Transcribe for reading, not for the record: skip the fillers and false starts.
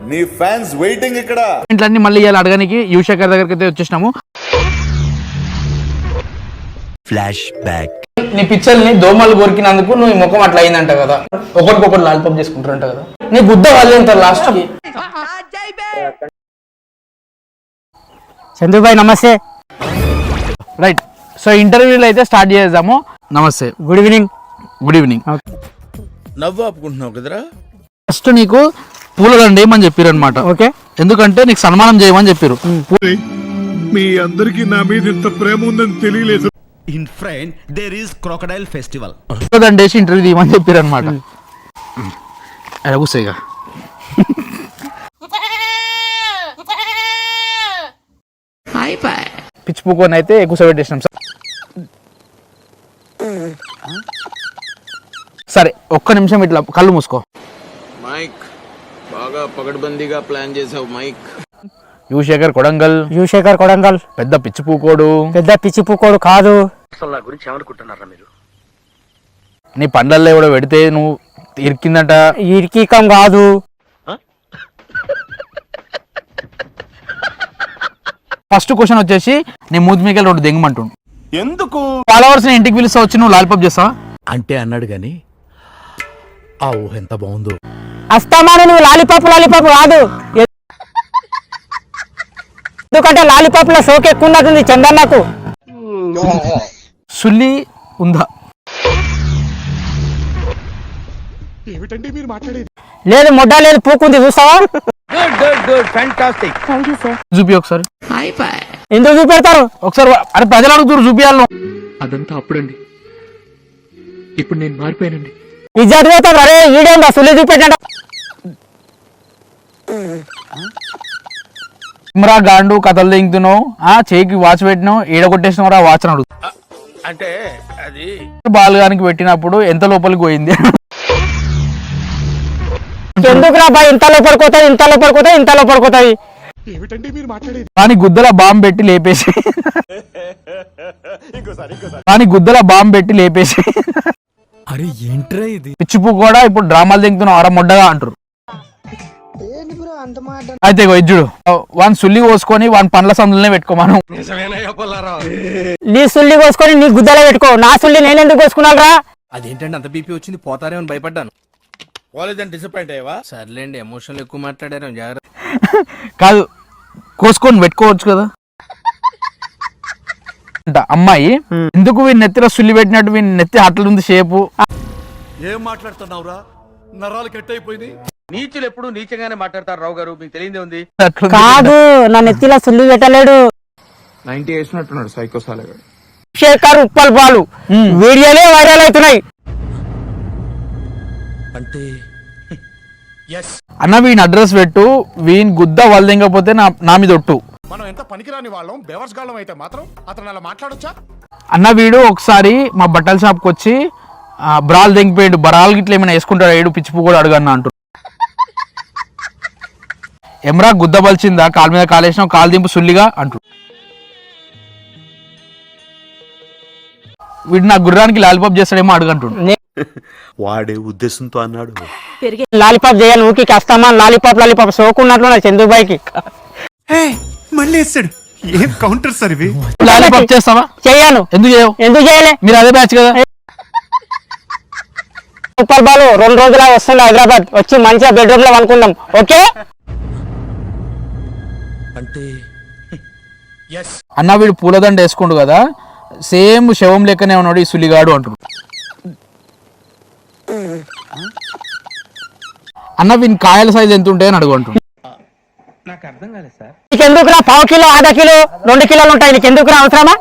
నీ fans waiting ఇక్కడ. ఇంట్లన్నీ మళ్ళీ ఇవాళ అడగడానికి యువశేఖర్ దగ్గరికి అయితే వచ్చేసినాము. Flash back. నీ పిక్చర్ని దోమలు కొరికినందుకు నువ్వు ముఖం అట్లా అయిందంట కదా, ఒకరికొకరు లాలిపాప్ చేసుకుంటారంట కదా, నీ గుద్ద వాళ్ళేంత లాస్ట్ కి. చంద్రుబాయ్ నమస్తే. రైట్, సో ఇంటర్వ్యూలో అయితే స్టార్ట్ చేద్దాము. నమస్తే, గుడ్ ఈవినింగ్. Good evening. నవ్వు ఆపుకుంటున్నావు కదరా. ఫస్ట్ నీకు పూలదండ ఏమని చెప్పారు అనమాట. ఓకే, ఎందుకంటే నీకు సన్మానం చేయమని చెప్పారు. మీ అందరికి నా మీద ఇంత ప్రేమ ఉందని తెలియలేదు. In front there is crocodile festival. పూలదండ వేసి ఇంటర్వ్యూ తీయమని చెప్పారు అనమాట. కూసేగా పిచ్చి పూకొని అయితే కూర్చోబెట్టేసినాం. సరే ఒక్క నిమిషం ఇట్లా కళ్ళు మూసుకో. మైక్ బాగా పగడ్బందీగా ప్లాన్ చేసావు మైక్. యువశేఖర్ కొడంగల్. యువశేఖర్ కొడంగల్ పెద్ద పిచ్చి పూకోడు. పెద్ద పిచ్చి పూకోడు కాదు. నీ పండ్లల్లో కూడా పెడితే నువ్వు ఇరికిందట. ఇరికీకం కాదు. ఫస్ట్ క్వశ్చన్ వచ్చేసి నీ మూతి మీకెళ్ళి రెండు దెంగమంటుండు. ఎందుకు? ఫాలోవర్స్ ని ఇంటికి పిలుస్తా వచ్చి నువ్వు లాలిపాప్ చేస్తావా అంటే అన్నాడు గాని ఆ ఊహ ఎంత బాగుందో. అస్తమాను నువ్వు లాలిపాప్ కాదు. ఎందుకంటే లాలిపాప్ లో షోక్ ఎక్కువ ఉన్నట్టుంది చందన్నకు. సుల్లి ఉందా? లేదు, మొడ్డా లేదు, పూకుంది, చూస్తావా? చూపి ఒకసారి. ఎందుకు చూపెడతారు? ఒకసారి అరే ప్రజలు అడుగుతారు, చూపియాలను. అదంతా అప్పుడండి, ఇప్పుడు నేను మారిపోయానండి. ఇజ్జత్ పోతాడు. అరే వీడేందా సుల్లి చూపెట్టాడు. ఇమ్రా గాండు కథలు దింగుతున్నావు, చేయికి వాచ్ పెట్టినావు, ఈడ కొట్టేసినావు రా వాచ్ అడుగు. అంటే అది బాలుగానికి పెట్టినప్పుడు ఎంత లోపలికి పోయింది? ఎందుకు రా బాయ్, ఇంత లోపలిపోతాయి, ఇంత లోపలిపోతాయి, ఇంత లోపలిపోతాయి. కానీ గుద్దల బాంబు పెట్టి లేపేసి అరే ఏంట్రా ఇది? పిచ్చిపు కూడా ఇప్పుడు డ్రామాలు దింగుతున్నావు అర మొడ్డగా అంటారు. అయితే ఇజ్జుడు వాని సుల్లి కోసుకొని వాని పండ్ల సందులనే పెట్టుకోమను. నీ సుల్లి కోసుకొని నీ గుద్దలో పెట్టుకో. నా సుల్లి నేను ఎందుకు కోసుకున్నాను రా? అదేంటంటే అంత బీపీ వచ్చింది, పోతారేమని భయపడ్డాను. కాలేజ్ డిసప్పాయింట్ అయ్యావా? సర్లేండి, ఎమోషనల్ ఎక్కువ మాట్లాడారు, జాగ్రత్త. కాదు, కోసుకొని పెట్టుకోవచ్చు కదా. అమ్మాయి ఎందుకు వీని నెత్తిలో సుల్లి పెట్టినట్టు వీని నెత్తి అట్లుంది షేపు. ఏం మాట్లాడుతున్నావురా? నరాలు కట్ అయిపోయింది. నీచులు ఎప్పుడు నీచంగానే మాట్లాడతారు రావు గారు, మీకు తెలియదే ఉంది. కాదు, నా నెత్తిలో సుల్లి పెట్టలేడు. 90 వేసినట్టున్నాడు సైకోసాలగా. శేఖర్ ఉప్పల్ పాలు వీడియోలే వైరల్ అవుతున్నాయి. అంటే అన్న వీని అడ్రస్ పెట్టు, వీని గుద్ద వల్లింగపోతే నా మీద ఒట్టు. మనం ఎంత పనికిరాని వాళ్ళం, బేవర్స్ గాళ్ళం అయితే మాత్రం అతను అలా మాట్లాడొచ్చా? అన్న వీడు ఒకసారి మా బట్టల షాప్కి వచ్చి బ్రాల్ దింగిపోయాడు, బరాలు గిట్ల ఏమైనా వేసుకుంటాడు, ఏడు పిచ్చిపు కూడా అడుగన్నా అంటు. ఎమ్రా గుద్ద బలిచిందా, కాలు మీద కాలేసినావు, కాలు దింపు సుల్లిగా అంటు. వీడు నా గుర్రానికి లాలిపాప్ చేస్తాడేమో అడుగంటుడు. వాడే ఉద్దేశంతో అన్నాడు. లాలిపాప్ చేయాలి ఊకి వస్తామా? లాలిపాప్ సోకున్నట్లు నా చంద్రుబాయికి. మళ్ళీ వేస్తాడు. ఏం కౌంటర్ సార్ ఇవి? లాలిపాప్ చేస్తావా? చెయ్యాను. ఎందుకు చేయవు? ఎందుకు చేయలే? మీరు అదే బ్యాచ్ కదా. ఉప్పల్ బాలు 2 రోజులా వస్తుంది హైదరాబాద్, వచ్చి మంచిగా బెడ్రూమ్ లో అనుకుందాం. ఓకే అంటే అన్న వీడు పూలదండ వేసుకుండు కదా, సేమ్ శవం లెక్కనే ఉన్నాడు ఈ సులిగాడు అంటు. అన్న వీని కాయల సైజ్ ఎంత ఉంటాయని అడుగు అంటు. నీకెందుకురా? 1/4 కిలో, 1/2 కిలో, 2 కిలోలు ఉంటాయి, నీకెందుకురా అవసరమా?